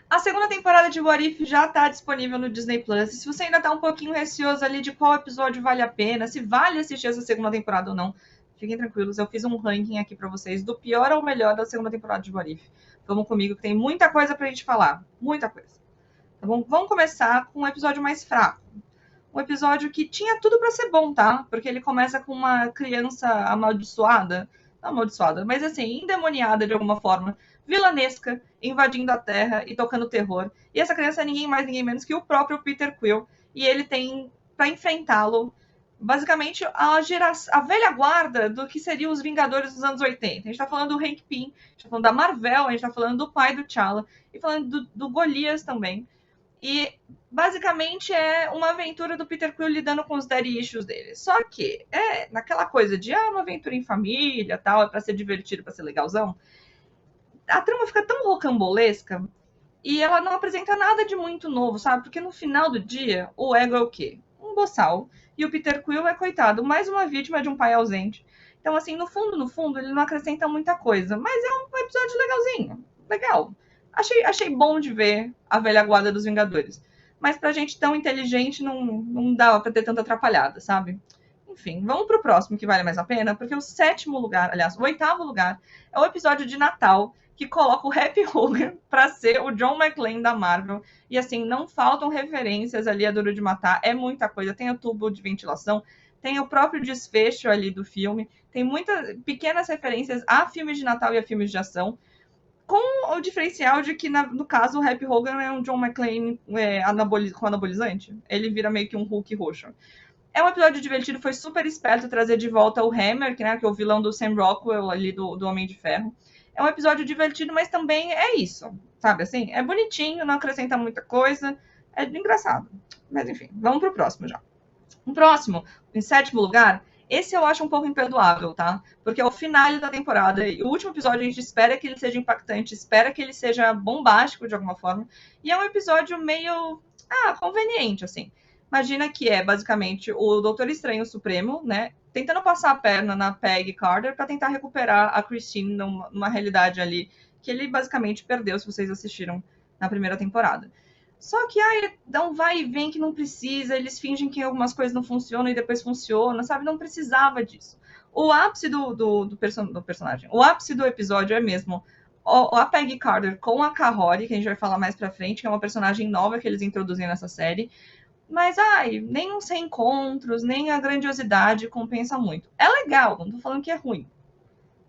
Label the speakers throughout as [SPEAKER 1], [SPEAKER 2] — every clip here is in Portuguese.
[SPEAKER 1] A segunda temporada de What If já está disponível no Disney Plus. Se você ainda está um pouquinho receoso ali de qual episódio vale a pena, se vale assistir essa segunda temporada ou não, fiquem tranquilos, eu fiz um ranking aqui para vocês do pior ao melhor da segunda temporada de What If. Vamos comigo que tem muita coisa pra gente falar, muita coisa. Tá bom? Vamos começar com um episódio mais fraco. Um episódio que tinha tudo para ser bom, tá? Porque ele começa com uma criança amaldiçoada, não amaldiçoada, mas assim, endemoniada de alguma forma, vilanesca, invadindo a Terra e tocando terror. E essa criança é ninguém mais, ninguém menos que o próprio Peter Quill. E ele tem para enfrentá-lo basicamente a velha guarda do que seriam os Vingadores dos anos 80. A gente tá falando do Hank Pym, a gente tá falando da Marvel, a gente tá falando do pai do T'Challa e falando do Golias também. E basicamente é uma aventura do Peter Quill lidando com os daddy issues dele. Só que é naquela coisa de uma aventura em família, tal, é para ser divertido, para ser legalzão. A trama fica tão rocambolesca e ela não apresenta nada de muito novo, sabe? Porque no final do dia, o Ego é o quê? Um boçal. E o Peter Quill é, coitado, mais uma vítima de um pai ausente. Então, assim, no fundo, ele não acrescenta muita coisa. Mas é um episódio legalzinho. Legal. Achei bom de ver a velha guarda dos Vingadores. Mas pra gente tão inteligente, não dava pra ter tanta atrapalhada, sabe? Enfim, vamos pro próximo que vale mais a pena, porque o sétimo lugar, aliás, o oitavo lugar, é o episódio de Natal, que coloca o Happy Hogan para ser o John McClane da Marvel. E assim, não faltam referências ali a Duro de Matar, é muita coisa. Tem o tubo de ventilação, tem o próprio desfecho ali do filme, tem muitas pequenas referências a filmes de Natal e a filmes de ação, com o diferencial de que, no caso, o Happy Hogan é um John McClane com anabolizante. Ele vira meio que um Hulk roxo. É um episódio divertido, foi super esperto trazer de volta o Hammer, né, que é o vilão do Sam Rockwell ali do Homem de Ferro. É um episódio divertido, mas também é isso, sabe assim? É bonitinho, não acrescenta muita coisa, é engraçado. Mas enfim, vamos pro próximo já. O próximo, em sétimo lugar, esse eu acho um pouco imperdoável, tá? Porque é o final da temporada. E o último episódio a gente espera que ele seja impactante, espera que ele seja bombástico de alguma forma. E é um episódio meio conveniente, assim. Imagina que é basicamente o Doutor Estranho Supremo, né? Tentando passar a perna na Peggy Carter para tentar recuperar a Christine numa realidade ali que ele basicamente perdeu, se vocês assistiram na primeira temporada. Só que dá um vai e vem que não precisa, eles fingem que algumas coisas não funcionam e depois funciona, sabe? Não precisava disso. O ápice do personagem, o ápice do episódio é mesmo a Peggy Carter com a Kahori, que a gente vai falar mais pra frente, que é uma personagem nova que eles introduzem nessa série. Mas, nem os reencontros, nem a grandiosidade compensa muito. É legal, não tô falando que é ruim.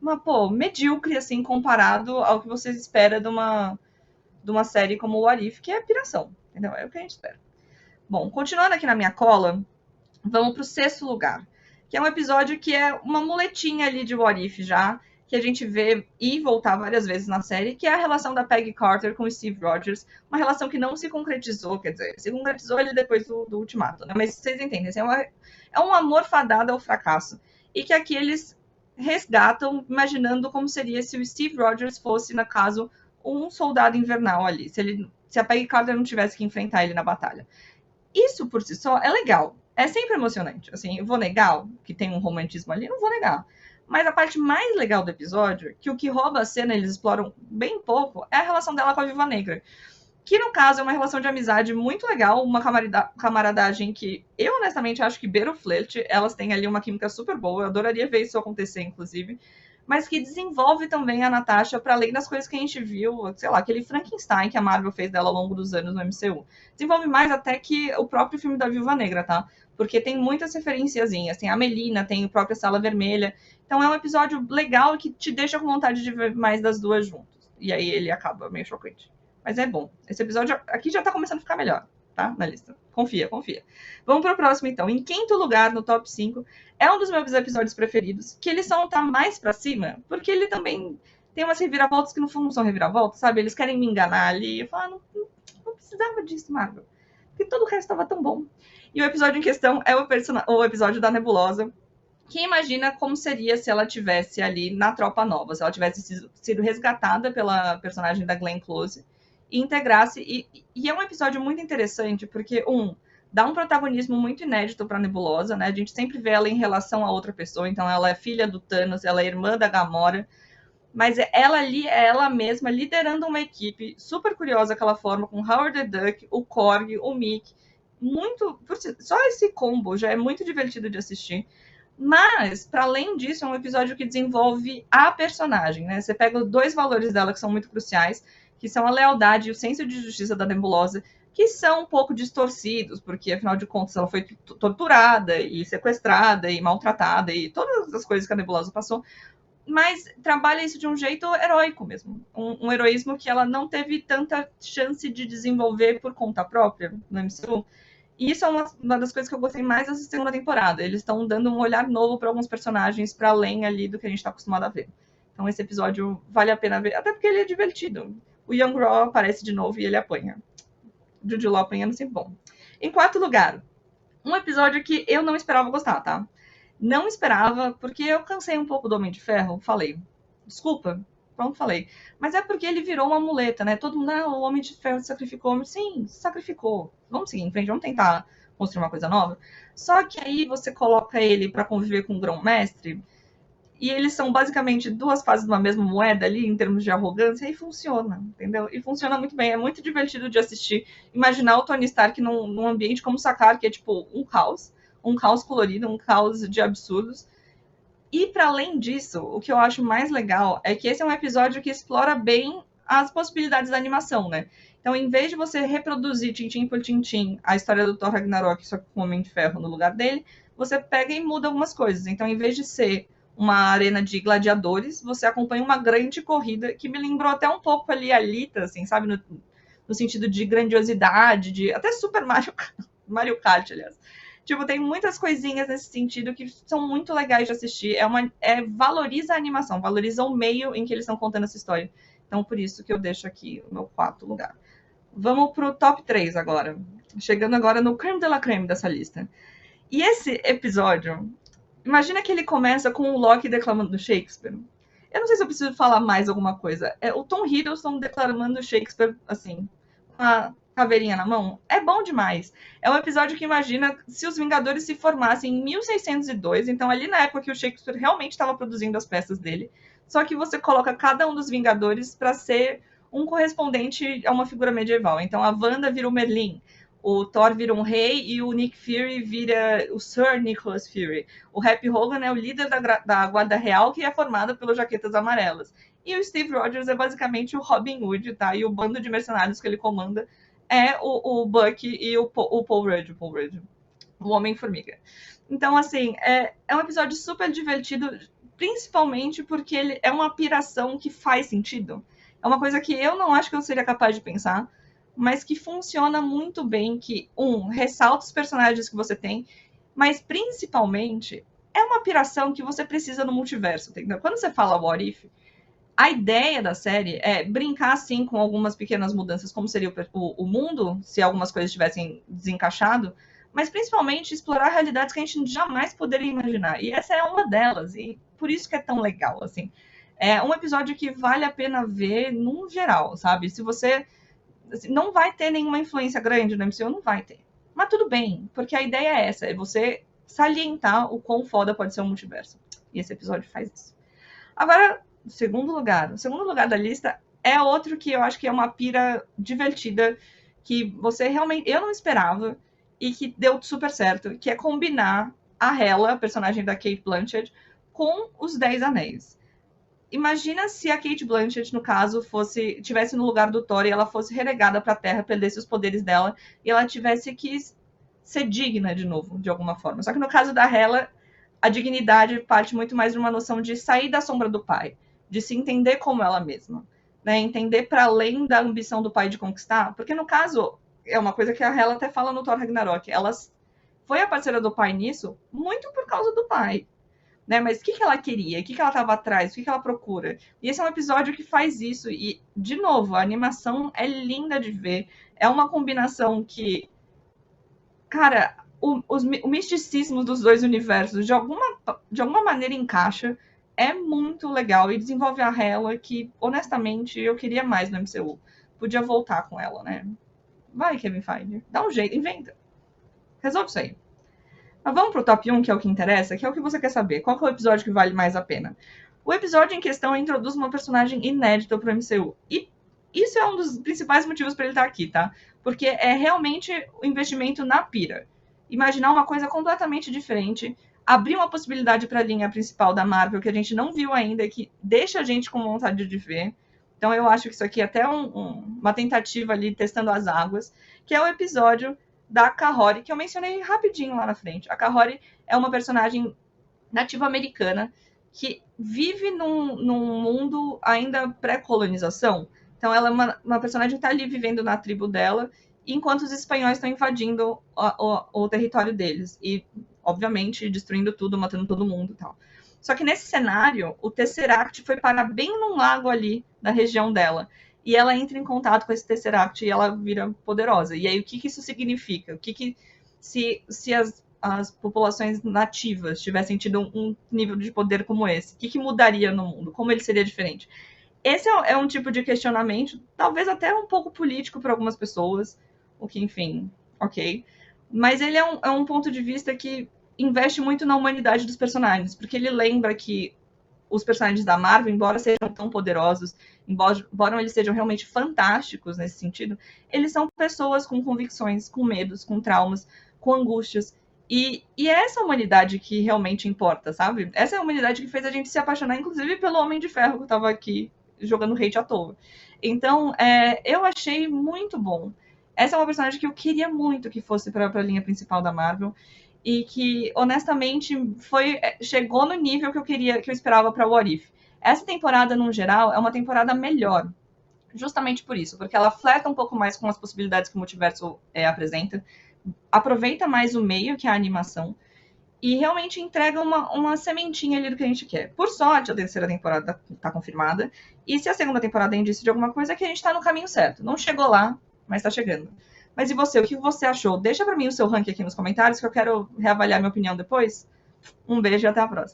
[SPEAKER 1] Mas, pô, medíocre, assim, comparado ao que vocês esperam de uma série como o What If, que é piração, entendeu? É o que a gente espera. Bom, continuando aqui na minha cola, vamos pro sexto lugar, que é um episódio que é uma muletinha ali de What If já, que a gente vê e voltar várias vezes na série, que é a relação da Peggy Carter com o Steve Rogers, uma relação que não se concretizou, quer dizer, se concretizou ele depois do Ultimato, né? Mas vocês entendem, assim, é um amor fadado ao fracasso, e que aqui eles resgatam, imaginando como seria se o Steve Rogers fosse, no caso, um soldado invernal ali, se a Peggy Carter não tivesse que enfrentar ele na batalha. Isso por si só é legal. É sempre emocionante. Assim, eu vou negar que tem um romantismo ali, não vou negar. Mas a parte mais legal do episódio, que o que rouba a cena, eles exploram bem pouco, é a relação dela com a Viúva Negra. Que, no caso, é uma relação de amizade muito legal, uma camaradagem que eu, honestamente, acho que beira o flerte. Elas têm ali uma química super boa. Eu adoraria ver isso acontecer, inclusive. Mas que desenvolve também a Natasha para além das coisas que a gente viu, sei lá, aquele Frankenstein que a Marvel fez dela ao longo dos anos no MCU. Desenvolve mais até que o próprio filme da Viúva Negra, tá? Porque tem muitas referenciazinhas. Tem a Melina, tem a própria Sala Vermelha. Então é um episódio legal que te deixa com vontade de ver mais das duas juntas. E aí ele acaba meio chocante. Mas é bom. Esse episódio aqui já tá começando a ficar melhor, tá? Na lista. Confia, confia. Vamos pro próximo, então. Em quinto lugar, no top 5, é um dos meus episódios preferidos, que eles só tá mais pra cima, porque ele também tem umas reviravoltas que no fundo não são reviravoltas, sabe? Eles querem me enganar ali. Eu falo, não precisava disso, Marvel. Porque todo o resto tava tão bom. E o episódio em questão é o episódio da Nebulosa, que imagina como seria se ela tivesse ali na Tropa Nova, se ela tivesse sido resgatada pela personagem da Glenn Close e integrasse. E é um episódio muito interessante, porque, dá um protagonismo muito inédito para Nebulosa, né? A gente sempre vê ela em relação a outra pessoa, então ela é filha do Thanos, ela é irmã da Gamora. Mas ela ali é ela mesma liderando uma equipe super curiosa daquela forma, com Howard the Duck, o Korg, o Mick. Muito. Só esse combo já é muito divertido de assistir. Mas, para além disso, é um episódio que desenvolve a personagem, né? Você pega os dois valores dela que são muito cruciais, que são a lealdade e o senso de justiça da Nebulosa, que são um pouco distorcidos, porque afinal de contas ela foi torturada e sequestrada e maltratada e todas as coisas que a Nebulosa passou, mas trabalha isso de um jeito heróico mesmo. Um heroísmo que ela não teve tanta chance de desenvolver por conta própria no MCU. E isso é uma das coisas que eu gostei mais dessa segunda temporada. Eles estão dando um olhar novo para alguns personagens, para além ali do que a gente está acostumado a ver. Então esse episódio vale a pena ver, até porque ele é divertido. O Young Raw aparece de novo e ele apanha. Jude Law apanhando sempre bom. Em quarto lugar, um episódio que eu não esperava gostar, tá? Não esperava, porque eu cansei um pouco do Homem de Ferro, falei. Desculpa, pronto, falei. Mas é porque ele virou uma muleta, né? Todo mundo, o Homem de Ferro sacrificou. Sim, sacrificou. Vamos seguir em frente, vamos tentar construir uma coisa nova. Só que aí você coloca ele para conviver com o Grão-Mestre, e eles são basicamente duas faces de uma mesma moeda ali, em termos de arrogância, e funciona, entendeu? E funciona muito bem, é muito divertido de assistir. Imaginar o Tony Stark num ambiente como Sakaar, que é tipo um caos colorido, um caos de absurdos. E para além disso, o que eu acho mais legal é que esse é um episódio que explora bem as possibilidades da animação, né? Então, em vez de você reproduzir tintim por tintim a história do Thor Ragnarok, só com o Homem de Ferro no lugar dele, você pega e muda algumas coisas. Então, em vez de ser uma arena de gladiadores, você acompanha uma grande corrida que me lembrou até um pouco ali a Alita, assim, sabe? No sentido de grandiosidade, de até Super Mario Kart, aliás. Tipo, tem muitas coisinhas nesse sentido que são muito legais de assistir. Valoriza a animação, valoriza o meio em que eles estão contando essa história. Então, por isso que eu deixo aqui o meu quarto lugar. Vamos pro top 3 agora. Chegando agora no creme de la creme dessa lista. E esse episódio, imagina que ele começa com o Loki declamando Shakespeare. Eu não sei se eu preciso falar mais alguma coisa. É o Tom Hiddleston declamando Shakespeare, assim, com a caveirinha na mão. É bom demais. É um episódio que imagina se os Vingadores se formassem em 1602, então ali na época que o Shakespeare realmente estava produzindo as peças dele, só que você coloca cada um dos Vingadores para ser um correspondente a uma figura medieval. Então a Wanda vira o Merlin, o Thor vira um rei e o Nick Fury vira o Sir Nicholas Fury. O Happy Hogan é o líder da Guarda Real, que é formada pelas Jaquetas Amarelas. E o Steve Rogers é basicamente o Robin Hood, tá? E o bando de mercenários que ele comanda é o Bucky e o Paul Rudd, o Homem-Formiga. Então, assim, é um episódio super divertido, principalmente porque ele é uma piração que faz sentido. É uma coisa que eu não acho que eu seria capaz de pensar, mas que funciona muito bem, que, ressalta os personagens que você tem, mas principalmente é uma piração que você precisa no multiverso, entendeu? Quando você fala What If, a ideia da série é brincar, sim, com algumas pequenas mudanças, como seria o mundo, se algumas coisas tivessem desencaixado, mas principalmente explorar realidades que a gente jamais poderia imaginar. E essa é uma delas, e por isso que é tão legal, assim. É um episódio que vale a pena ver no geral, sabe? Se você assim, não vai ter nenhuma influência grande no MCU, não vai ter. Mas tudo bem, porque a ideia é essa, é você salientar o quão foda pode ser o multiverso. E esse episódio faz isso. Agora, o segundo lugar da lista é outro que eu acho que é uma pira divertida, que você realmente, eu não esperava, e que deu super certo, que é combinar a Hela, a personagem da Cate Blanchett, com os 10 Anéis. Imagina se a Cate Blanchett, no caso, tivesse no lugar do Thor e ela fosse renegada para a Terra, perdesse os poderes dela e ela tivesse que ser digna de novo, de alguma forma. Só que no caso da Hela, a dignidade parte muito mais de uma noção de sair da sombra do pai, de se entender como ela mesma, né? Entender para além da ambição do pai de conquistar, porque no caso é uma coisa que a Hela até fala no Thor Ragnarok, ela foi a parceira do pai nisso muito por causa do pai. Né? Mas o que ela queria? O que ela estava atrás? O que ela procura? E esse é um episódio que faz isso. E, de novo, a animação é linda de ver. É uma combinação que, cara, o misticismo dos dois universos de alguma maneira encaixa. É muito legal. E desenvolve a Hela que, honestamente, eu queria mais no MCU. Podia voltar com ela, né? Vai, Kevin Feige. Dá um jeito, inventa. Resolve isso aí. Mas vamos pro top 1, que é o que interessa, que é o que você quer saber. Qual que é o episódio que vale mais a pena? O episódio em questão introduz uma personagem inédita para o MCU. E isso é um dos principais motivos para ele estar aqui, tá? Porque é realmente o investimento na pira. Imaginar uma coisa completamente diferente, abrir uma possibilidade para a linha principal da Marvel que a gente não viu ainda, que deixa a gente com vontade de ver. Então eu acho que isso aqui é até uma tentativa ali, testando as águas, que é o episódio da Kahori, que eu mencionei rapidinho lá na frente. A Kahori é uma personagem nativa americana que vive num mundo ainda pré-colonização. Então ela é uma personagem que está ali vivendo na tribo dela, enquanto os espanhóis estão invadindo o território deles. E, obviamente, destruindo tudo, matando todo mundo e tal. Só que nesse cenário, o Tesseract foi parar bem num lago ali, na região dela. E ela entra em contato com esse Tesseract e ela vira poderosa. E aí, o que isso significa? Se as populações nativas tivessem tido um nível de poder como esse, o que mudaria no mundo? Como ele seria diferente? Esse é um tipo de questionamento, talvez até um pouco político para algumas pessoas, o que, enfim, ok. Mas ele é um ponto de vista que investe muito na humanidade dos personagens, porque ele lembra que os personagens da Marvel, embora sejam tão poderosos, embora eles sejam realmente fantásticos nesse sentido, eles são pessoas com convicções, com medos, com traumas, com angústias. E é essa humanidade que realmente importa, sabe? Essa é a humanidade que fez a gente se apaixonar, inclusive pelo Homem de Ferro que estava aqui jogando hate à toa. Então, eu achei muito bom. Essa é uma personagem que eu queria muito que fosse para a linha principal da Marvel e que, honestamente, chegou no nível que eu esperava para What If. Essa temporada, no geral, é uma temporada melhor, justamente por isso, porque ela flerta um pouco mais com as possibilidades que o multiverso apresenta, aproveita mais o meio, que é a animação, e realmente entrega uma sementinha ali do que a gente quer. Por sorte, a terceira temporada está confirmada, e se a segunda temporada é indício de alguma coisa, é que a gente está no caminho certo. Não chegou lá, mas está chegando. Mas e você? O que você achou? Deixa para mim o seu ranking aqui nos comentários, que eu quero reavaliar minha opinião depois. Um beijo e até a próxima.